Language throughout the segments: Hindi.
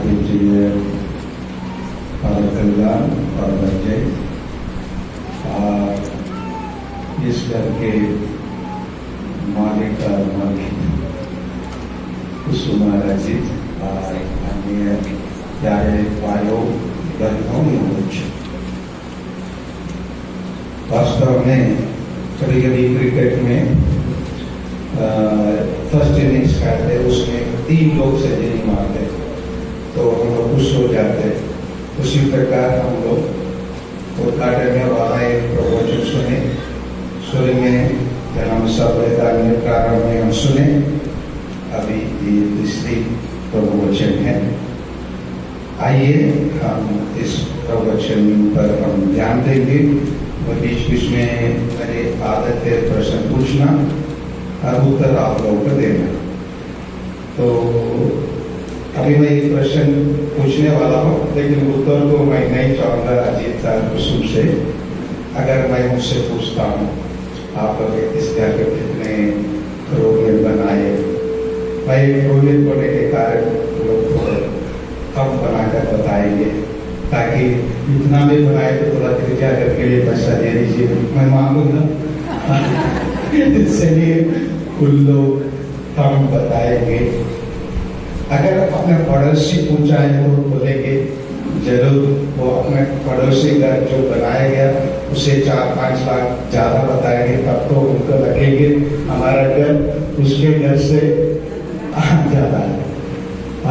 इंजीनियर और कल्याण और बच्चे और इस घर के मालिक और मालिक कुसुमाराजित और अन्य प्यारे भाइयों बहनों वास्तव में कभी कभी क्रिकेट में फर्स्ट इनिंग्स खेलते उसमें 3 लोग सेंचुरी मारते तो हम लोग खुश हो जाते। उसी प्रकार हम लोग उद्घाटन में वहाँ एक प्रवचन सुने। शुरू में जन्म सभ्यता में प्रारंभ में हम सुने, अभी ये तीसरी प्रवचन है। आइए हम इस प्रवचन पर हम ध्यान देंगे। बीच बीच में मेरे आदत है प्रश्न पूछना और उत्तर आप लोगों को देना। तो अभी मैं एक प्रश्न पूछने वाला हूँ, लेकिन उत्तर को मैं नहीं चाहूँगा अजीत सर कुसुम से। अगर मैं उनसे पूछता हूँ आप लोग इस घर के कितने रोगित बनाए, मैं रोगित होने के कारण लोग थोड़ा कम बनाकर बताएंगे, ताकि इतना भी बनाए तो थोड़ा कृपया करके लिए पैसा दे दीजिए, मैं मांगूंगा। इसलिए कुल लोग कम बताएंगे। अगर अपने पड़ोसी पूछा है वो बोलेंगे जरूर, वो अपने पड़ोसी घर जो बनाया गया उसे 4-5 लाख ज्यादा बताएंगे, तब तो उनको लगेंगे हमारा घर उसके घर से ज्यादा है।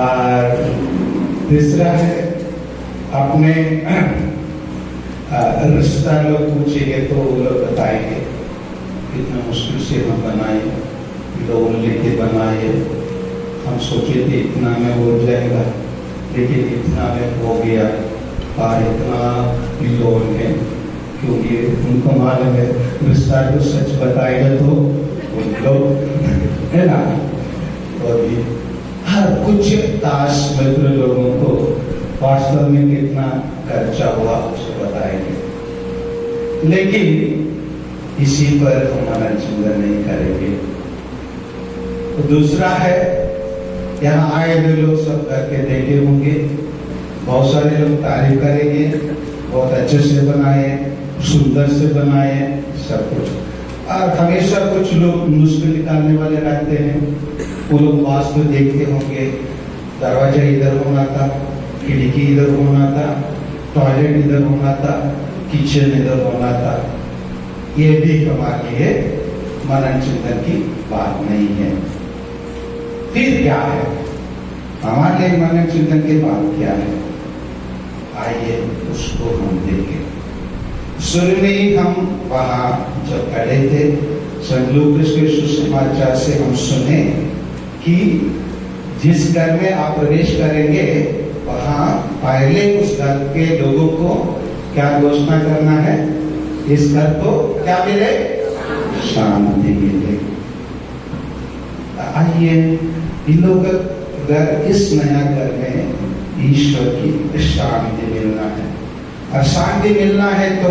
और तीसरा है अपने रिश्ता लोग पूछेंगे तो वो लोग बताएंगे कितना मुश्किल से हम बनाए, लोन लेके बनाए, हम सोचे थे इतना में हो जाएगा लेकिन इतना में हो गया और इतना लोन है, क्योंकि उनको मालूम है रिश्ता को सच बताएगा तो वो लोग है ना। तो अभी हर कुछ दास मित्र लोगों को वास्तव में कितना खर्चा हुआ उसे बताएंगे, लेकिन इसी पर हमारा चिंतन नहीं करेंगे। तो दूसरा है, यहाँ आए हुए लोग सब करके देखे होंगे, बहुत सारे लोग तारीफ करेंगे, बहुत अच्छे से बनाए, सुंदर से बनाए सब कुछ। और हमेशा कुछ लोग मुश्किल निकालने वाले रहते हैं। वो लोग वास्तु देखते होंगे, दरवाजा इधर होना था, खिड़की इधर होना था, टॉयलेट इधर होना था, किचन इधर होना था। ये भी हमारे लिए मनन चिंतन की बात नहीं है। फिर क्या है हमारे लिए मनन चिंतन की बात क्या है? आइए उसको हम देखें। शुरू में ही हम वहां जब खड़े थे संत लूकास के सुसमाचार से हम सुने कि जिस घर में आप प्रवेश करेंगे वहां पहले उस घर के लोगों को क्या घोषणा करना है? इस घर को क्या मिले? शांति मिले। आइए इन लोग घर, इस नया घर में ईश्वर की शांति मिलना है। और शांति मिलना है तो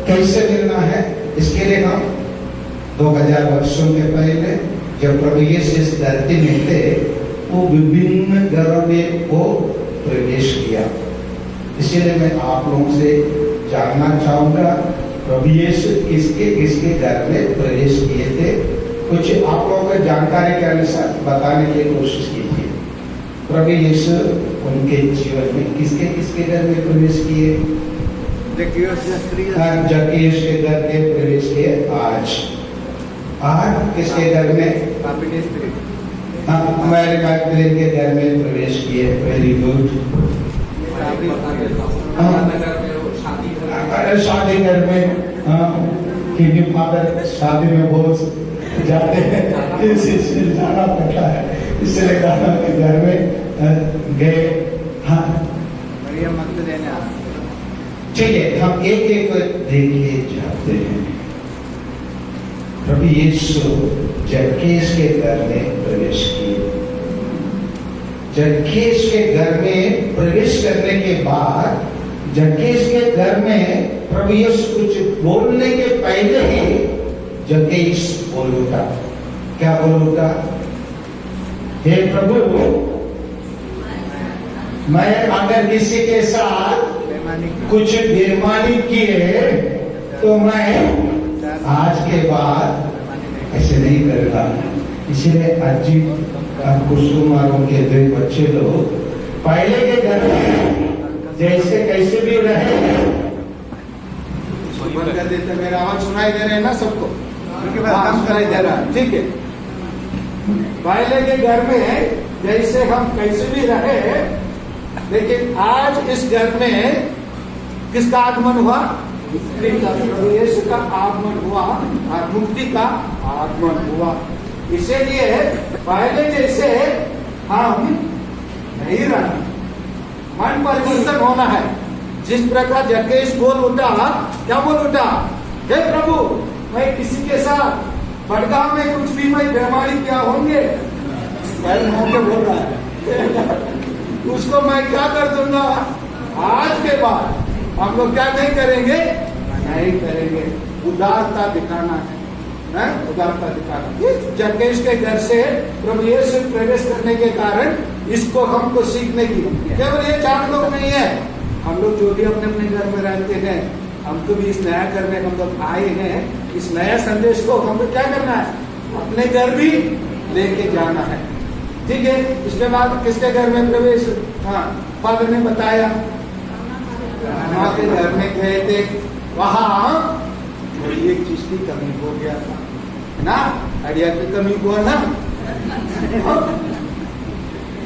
कैसे मिलना है? इसके लिए हम 2000 वर्षों के पहले जब प्रभु यीशु इस धरती में थे, वो विभिन्न घरों में वो प्रवेश किया। इसीलिए मैं आप लोगों से जानना चाहूंगा प्रभु यीशु किसके किसके घर में प्रवेश किए थे। कुछ आप लोगों को जानकारी के अनुसार बताने की कोशिश कीजिए। प्रभु यीशु उनके जीवन में किसके किसके घर में प्रवेश किए? जक्कियस के घर में प्रवेश किए। आज किसके घर में? हमारे मैगदलीन के घर में प्रवेश किए। Very good. शादी घर में, क्योंकि फादर शादी में बहुत जाते हैं, इसलिए जाना पड़ता है, इसलिए घर में गए। हाँ ठीक है, हम एक एक देखिए जाते हैं। प्रभु यीशु जक्कियस के घर में प्रवेश किए। जक्कियस के घर में प्रवेश करने के बाद जक्कियस के घर में प्रभु यीशु कुछ बोलने के पहले ही जक्कियस बोल उठा। क्या बोल उठा? हे प्रभु, मैं अगर किसी के साथ कुछ बेईमानी किए तो मैं आज के बाद ऐसे नहीं करूंगा। इसलिए अजी और कुसुमारों के दो बच्चे लोग पहले के घर में जैसे कैसे भी रहे। बंद कर देते, मेरा आवाज सुनाई दे रहे हैं ना सबको? काम कराई दे रहा है, ठीक है। पहले के घर में जैसे हम कैसे भी रहे, लेकिन आज इस घर में किसका आगमन हुआ? यीशु का आगमन हुआ और मुक्ति का आगमन हुआ। इसीलिए पहले जैसे हम नहीं रहना, मन परिवर्तन होना है। जिस प्रकार जक्केश बोल उठा, क्या बोल उठा? हे प्रभु, मैं किसी के साथ बड़गांव में कुछ भी मैं बीमारी क्या होंगे, बोल रहा है उसको मैं क्या कर दूंगा। आज के बाद हम लोग क्या नहीं करेंगे? नहीं करेंगे। उदारता दिखाना है, उदारता दिखाना। जक्केश के घर से प्रभु यीशु प्रवेश करने के कारण इसको हमको सीखने की, केवल ये 4 लोग नहीं है, हम लोग जो भी अपने अपने घर में रहते हैं, हमको भी इस नया घर में हम लोग आए हैं। इस नया संदेश को हमको क्या करना है? अपने घर भी लेके जाना है, ठीक है। इसके बाद किसके घर में प्रवेश? हाँ, फादर ने बताया माँ के घर में गए थे, वहां एक चीज की कमी हो गया था ना, आइडिया की कमी हुआ ना।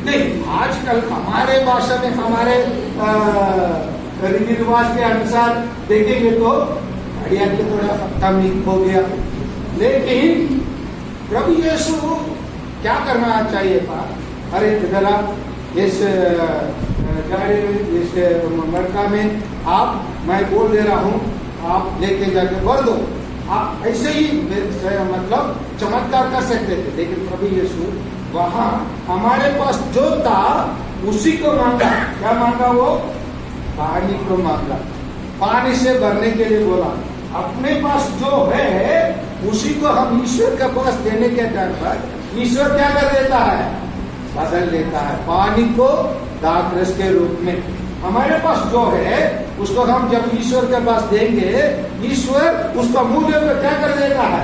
नहीं, आजकल हमारे भाषा में, हमारे रीति रिवाज के अनुसार देखेंगे तो आइडिया की थोड़ा कमी हो गया, लेकिन प्रभु यीशु क्या करना चाहिए था? अरे जरा इस इस मरका में आप, मैं बोल दे रहा हूँ, आप लेके जाके भर दो। आप ऐसे ही मतलब चमत्कार कर सकते थे, लेकिन प्रभु यीशु वहां हमारे पास जो था उसी को मांगा। क्या मांगा? वो पानी को मांगा, पानी से भरने के लिए बोला। अपने पास जो है उसी को हम ईश्वर के पास देने के टाइम पर ईश्वर क्या कर देता है? बदल देता है। पानी को दाख रस के रूप में हमारे पास जो है उसको हम जब ईश्वर के पास देंगे, ईश्वर उसका मूल्य को क्या कर देता है?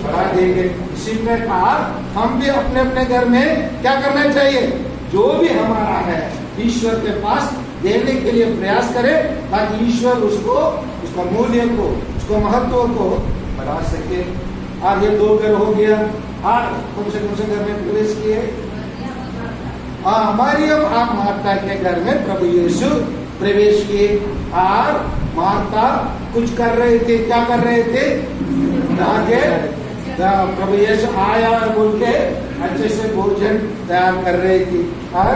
बढ़ा देंगे। इसी प्रकार हम भी अपने अपने घर में क्या करना चाहिए? जो भी हमारा है ईश्वर के पास देने के लिए प्रयास करें, ताकि ईश्वर उसको, उसका मूल्य को, उसको महत्व को बढ़ा सके। और ये 2 घर हो गया, और कौन से घर में प्रवेश किए? मरियम और मार्ता के घर में प्रभु यीशु प्रवेश किए। और मार्ता कुछ कर रहे थे, क्या कर रहे थे? आगे प्रभु यीशु आया और बोल के अच्छे से भोजन तैयार कर रहे थे। और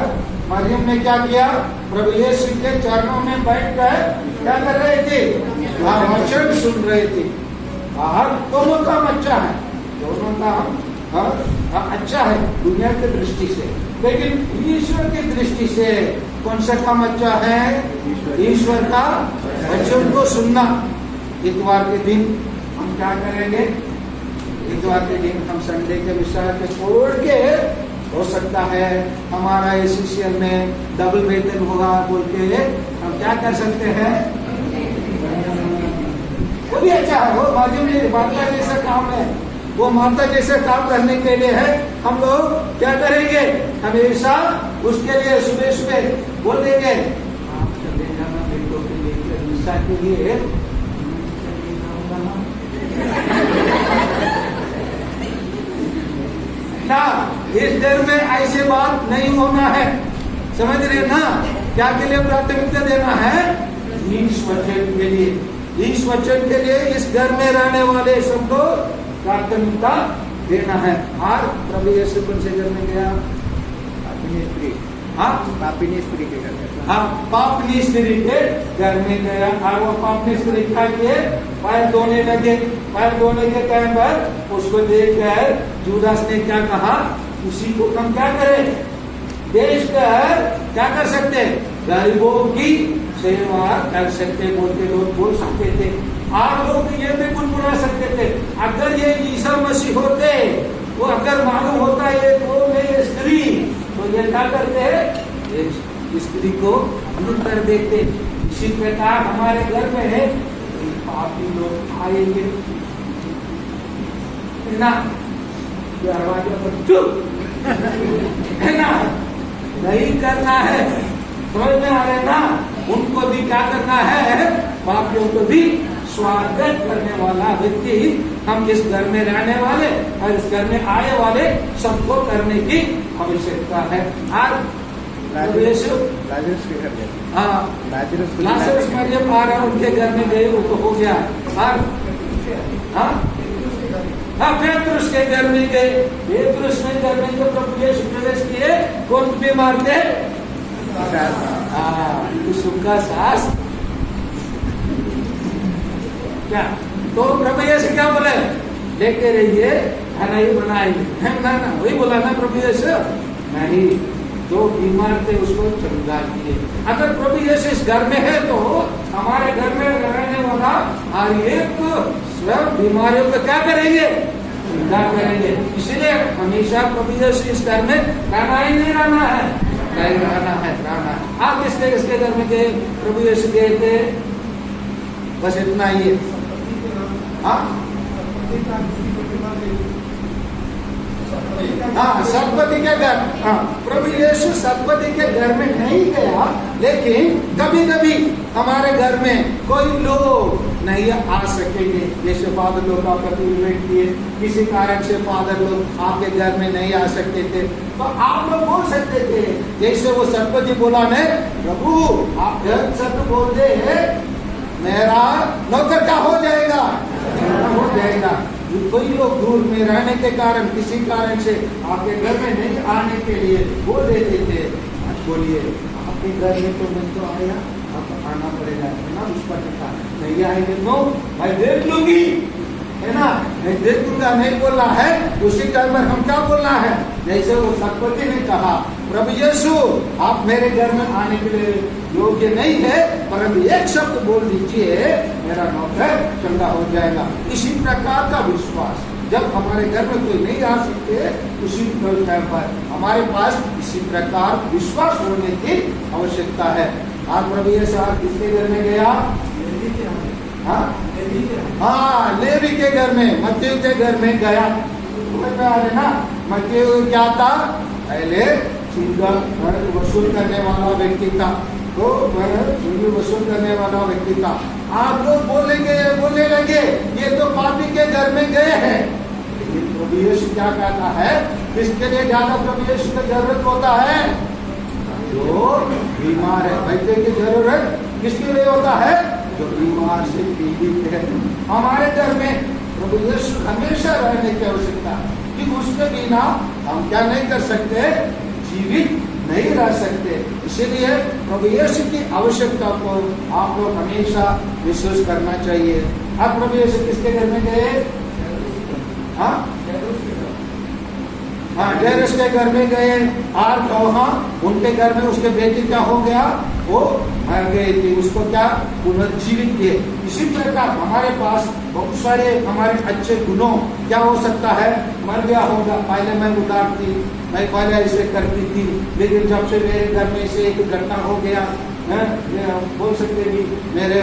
मरियम ने क्या किया? प्रभु यीशु के चरणों में बैठकर क्या कर रहे थे? वचन सुन रहे थे। और दोनों काम अच्छा है, दोनों काम अच्छा है दुनिया की दृष्टि से, लेकिन ईश्वर की दृष्टि से कौन सा काम अच्छा है? ईश्वर का वचन को सुनना। इतवार के दिन हम क्या करेंगे? इतवार के दिन हम संडे के विषय को छोड़ के, हो सकता है हमारा एसोसिएशन में डबल वेतन होगा बोल के हम क्या कर सकते हैं? वो भी अच्छा है, वो माता जैसा काम है, वो माता जैसे काम करने के लिए है। हम लोग क्या करेंगे? हमेशा उसके लिए सुबह सुबह बोल देंगे, आप चले जाना बेटों के लिए ना। इस डर में ऐसे बात नहीं होना है, समझ रहे ना? क्या के लिए प्राथमिकता देना है? इस वचन के लिए, इस वचन के लिए इस घर में रहने वाले सबको प्राथमिकता देना है। और प्रभु यीशु कौन से घर में गया? पापिनी स्त्री, पापिनी स्त्री के घर में, पापिनी स्त्री के घर में गया। और वो पापिनी स्त्री क्या किए? पैर धोने लगे। पैर धोने के टाइम पर उसको देखकर जुदास ने क्या कहा? उसी को हम क्या करें? देश कर क्या कर सकते? गरीबों की सेवा कर सकते बोल के लोग बोल सकते थे। आप लोग ये भी गुनगुना सकते थे, अगर ये ईसा मसीह होते, वो अगर मालूम होता ये कौन है ये स्त्री, तो ये क्या करते हैं? स्त्री को दूर कर देते। इसी प्रकार हमारे घर में है पापी लोग आएंगे ना, दरवाजे पर चुप है ना, नहीं करना है, समझ में आ रहे ना। उनको भी क्या करना है, पापियों को भी स्वागत करने वाला व्यक्ति हम इस घर में रहने वाले और इस घर में आए वाले सबको करने की आवश्यकता है। और लाजरस मरियम आ रहा उनके घर में गए, वो तो हो गया। और पेतरुस के घर में गए, पेतरुस में घर में जो प्रभु यीशु प्रवेश किए, कौन बीमार थे? उसका सास क्या, तो प्रभु यीशु क्या बोले, लेके रहिए खाना ही बनाएंगे, ना वही बोला ना प्रभु यीशु, नहीं, जो बीमार थे उसको चंगा किए। अगर प्रभु यीशु इस घर में है तो हमारे घर में रहने वाला हर एक स्वयं बीमारियों को क्या करेंगे, चंगा करेंगे। इसलिए हमेशा प्रभु यीशु इस घर में रहना ही नहीं रहना है, नहीं रहना है, रहना है। आप किसके घर में गए, प्रभु यीशु गए थे, बस इतना ही है। सतपति के घर, प्रभु यीशु सतपति के घर में नहीं गया, लेकिन कभी कभी हमारे घर में कोई लोग नहीं आ सकेंगे, जैसे फादर लोग आपका इन्वाइट किए, किसी कारण से फादर लोग आपके घर में नहीं आ सकते थे, तो आप लोग बोल सकते थे, जैसे वो सतपति बोला ने, प्रभु आप सत्य बोलते हैं, मेरा नौकर क्या हो जाएगा, हो जाएगा। कोई लोग दूर में रहने के कारण, किसी कारण से आपके घर में नहीं आने के लिए बोल देते थे, बोलिए आपके घर में तो मैं तो आया, आपको आना पड़ेगा, है ना। उस पर नहीं आएंगे तो मैं देख लूंगी, है ना, मैं देख लूंगा, नहीं बोलना है। उसी टाइम पर हम क्या बोलना है, जैसे वो सतपति ने कहा, प्रभु यीशु आप मेरे घर में आने के लिए योग्य नहीं है, परंतु एक शब्द बोल दीजिए, मेरा नौकर चंगा हो जाएगा। इसी प्रकार का विश्वास, जब हमारे घर में कोई नहीं आ सकते, उसी टाइम पर हमारे पास इसी प्रकार विश्वास होने की आवश्यकता है। आज प्रभु यीशु किसके घर में गया, लेवी के घर में, मत्ती के घर में गया, ना। मत्ती क्या था, पहले वसूल करने वाला व्यक्ति था, तो वसूल करने वाला व्यक्ति था। आप लोग बोलने लगे ये तो पापी के घर में गए हैं, लेकिन प्रभु यीशु क्या कहता है, किसके लिए ज्यादा प्रभु यीशु की जरूरत होता है, जो बीमार है। वैद्य की जरूरत किसके लिए होता है, जो बीमार से पीड़ित है। हमारे घर में प्रभु यीशु हमेशा रहने की आवश्यकता है, कि उसके बिना हम क्या नहीं कर सकते, जीवित नहीं रह सकते। इसीलिए प्रभु यीशु की आवश्यकता को आप लोग हमेशा विश्वास करना चाहिए। अब प्रभु यीशु किसके घर में गए, डेरस के घर में गए, और वहाँ उनके घर में उसके बेटी क्या हो गया, वो मर गई थी, उसको क्या पुनर्जीवित किए। इसी प्रकार हमारे पास बहुत सारे हमारे अच्छे गुणों क्या हो सकता है, मर गया होगा, पहले मैं उदार थी, मैं पहले ऐसे करती थी, लेकिन जब से मेरे घर में से एक घटना हो गया, बोल सकते भी मेरे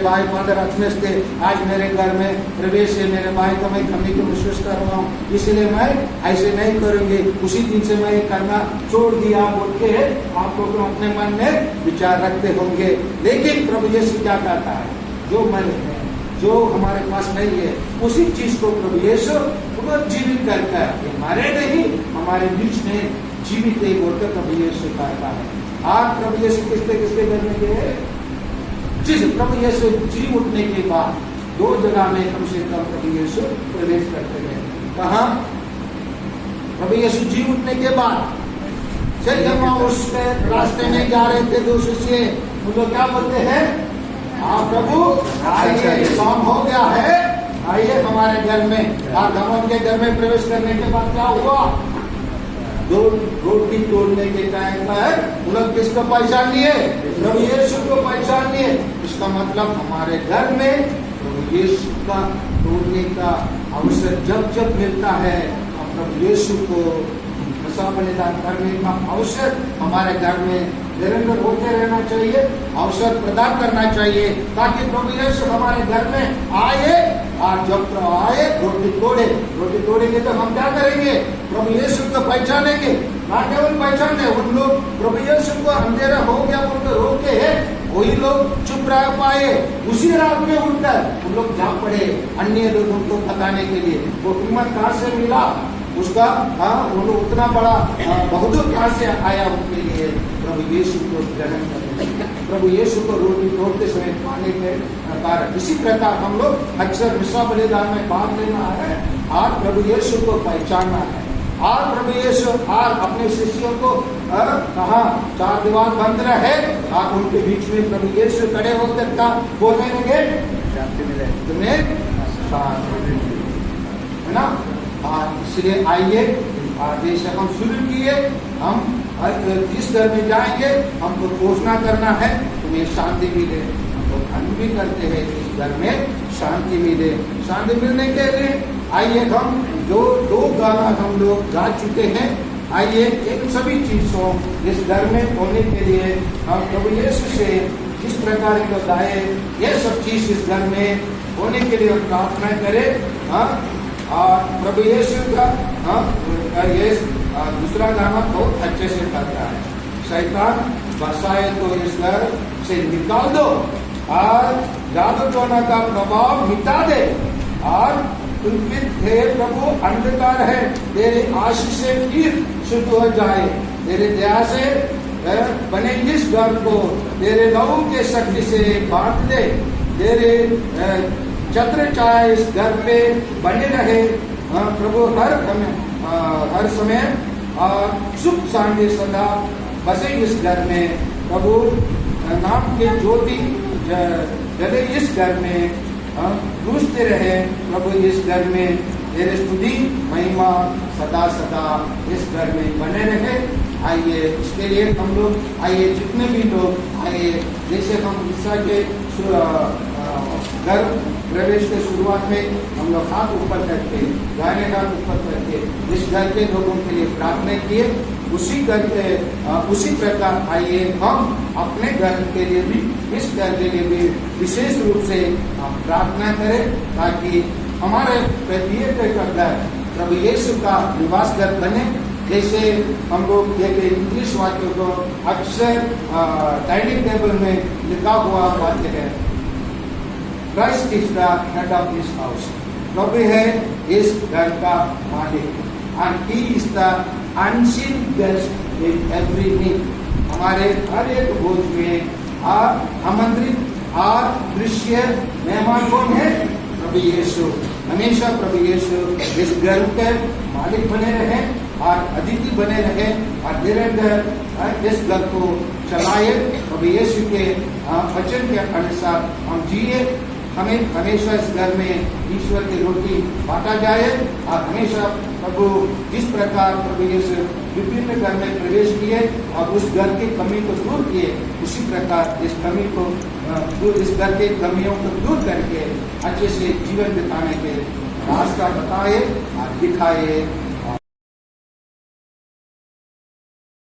भाई फादर अथनेस थे, आज मेरे घर में प्रवेश है, मेरे भाई को मैं कमी को विश्वास कर रहा हूँ, इसलिए मैं ऐसे नहीं करूँगी, उसी दिन से मैं करना छोड़ दिया बोल के आप लोग अपने मन में विचार रखते होंगे। लेकिन प्रभु यीशु क्या कहता है, जो मन है, जो हमारे पास नहीं है, उसी चीज को प्रभु यीशु पुनर्जीवित करता है, हमारे नहीं, हमारे बीच में जीवित है बोलकर प्रभु यीशु कहता है। आज प्रभु यीशु किसके घर में गए, जिस प्रभु यीशु जी उठने के बाद 2 जगह में कम से कम प्रभु यीशु प्रवेश करते गए। कहाँ, प्रभु यीशु जी उठने के बाद उसके रास्ते में जा रहे थे 2 शिष्य, उनको क्या बोलते हैं, आप प्रभु आइए, शाम हो गया है, आइए हमारे घर में। आज हम उनके घर में प्रवेश करने के बाद क्या हुआ, 2 रोटी तोड़ने के टाइम पर उन्होंने किसको पहचान लिए, प्रभु यीशु को पहचान लिए। इसका मतलब हमारे घर में प्रभु यीशु का तोड़ने का अवसर जब जब मिलता है, हम प्रभु यीशु को मिसा बलिदान करने का अवसर हमारे घर में निरंतर होते रहना चाहिए, अवसर प्रदान करना चाहिए, ताकि प्रभु यीशु हमारे घर में आए और जब प्रभु आए रोटी तोड़ेंगे तो हम क्या करेंगे? प्रभु यीशु को पहचानेंगे, ना केवल पहचाने उन लोग प्रभु यीशु को अंधेरा हो गया उनको रोके है, वही लोग चुप रह पाए, उसी रात में उठकर उन लोग जा पड़े अन्य लोगों को बताने के लिए। वो हिम्मत कहाँ से मिला उसका? उन्होंने उतना बड़ा बहादुर कहाँ से आया उनके लिए? प्रभु यीशु को ग्रहण करने, प्रभु यीशु को रोटी तोड़ते समय पाने के कारण। इसी प्रकार हम लोग अक्सर मिसा बलिदान में भाग लेना है और प्रभु यीशु को पहचानना है और प्रभु यीशु और अपने शिष्यों को कहा चार दीवार बंद रहे और उनके बीच में प्रभु यीशु खड़े होकर का बोलने लगे, तुम्हें शांति है ना। इसलिए आइए जैसे हम शुरू किए, हम जिस घर में जाएंगे हमको घोषणा करना है तुम्हें शांति मिले। हम भी करते हैं इस घर में शांति मिले। शांति मिलने के लिए आइए हम जो दो गाना हम लोग गा चुके हैं, आइए इन सभी चीजों इस घर में होने के लिए हम प्रभु यीशु से किस प्रकार का गाए, ये सब चीज इस घर में होने के लिए प्रार्थना करें। और प्रभु यीशु का ये दूसरा गाना बहुत अच्छे से करता है, शैतान बसाए तो इस घर से निकाल दो और जादू टोना का प्रभाव मिटा दे और हे प्रभु अंधकार है तेरे आशीष से फिर शुद्ध हो जाए, तेरे दया से बने इस घर को तेरे लहू के शक्ति से बांध दे, तेरे छत्र छाया इस घर पे बने रहे प्रभु हर समय और सुख शांति सदा बसे इस घर में। प्रभु नाम के ज्योति जले इस घर में गूंजते रहे प्रभु इस घर में, तेरे स्तुति महिमा सदा सदा इस घर में बने रहे। आइए इसके लिए हम लोग आइए जितने भी लोग आइए, जैसे हम ईसा के घर प्रवेश के शुरुआत में हम लोग हाथ ऊपर करके गाने हाथ ऊपर करके इस घर के लोगों के लिए प्रार्थना किए, उसी प्रकार आइए हम अपने घर के लिए भी, इस घर के लिए भी विशेष रूप से हम प्रार्थना करें ताकि हमारे प्रत्येक घर प्रभु यीशु का निवास घर बने। जैसे हम लोग एक इंग्लिश वाक्य को अक्सर डाइनिंग टेबल में लिखा हुआ वाक्य है, Christ is the head of this house. प्रभु है इस घर का मालिक and he is the unseen guest in every meal. हमारे हर एक भोज में आमंत्रित और दृश्य मेहमान कौन है? प्रभु यीशु। हमेशा प्रभु यीशु इस घर के मालिक बने रहे और अतिथि बने रहे और निरंतर इस घर को चलाए। प्रभु यीशु के वचन के अनुसार हम जिए, हमें हमेशा इस घर में ईश्वर की रोटी बांटा जाए और हमेशा प्रभु जिस प्रकार प्रभु यीशु विभिन्न घर में प्रवेश किए और उस घर की कमी को दूर किए, उसी प्रकार इस कमी को इस घर के कमियों को दूर करके अच्छे से जीवन बिताने के रास्ता बताए और दिखाए।